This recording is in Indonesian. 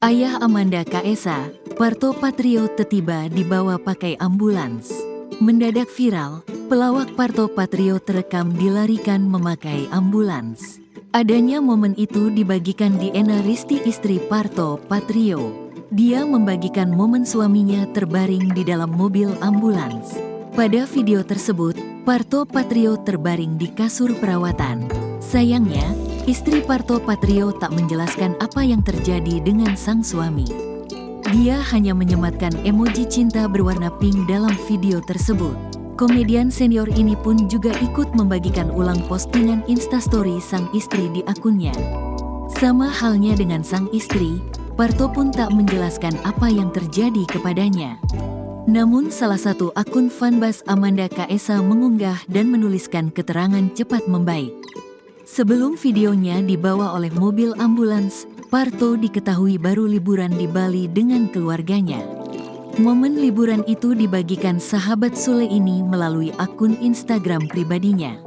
Ayah Amanda Kaesa, Parto Patrio tiba dibawa pakai ambulans. Mendadak viral, pelawak Parto Patrio terekam dilarikan memakai ambulans. Adanya momen itu dibagikan di Ena Risti istri Parto Patrio. Dia membagikan momen suaminya terbaring di dalam mobil ambulans. Pada video tersebut, Parto Patrio terbaring di kasur perawatan. Sayangnya, istri Parto Patrio tak menjelaskan apa yang terjadi dengan sang suami. Dia hanya menyematkan emoji cinta berwarna pink dalam video tersebut. Komedian senior ini pun juga ikut membagikan ulang postingan Instastory sang istri di akunnya. Sama halnya dengan sang istri, Parto pun tak menjelaskan apa yang terjadi kepadanya. Namun salah satu akun fanbase Amanda Kaesa mengunggah dan menuliskan keterangan cepat membaik. Sebelum videonya dibawa oleh mobil ambulans, Parto diketahui baru liburan di Bali dengan keluarganya. Momen liburan itu dibagikan sahabat Sule ini melalui akun Instagram pribadinya.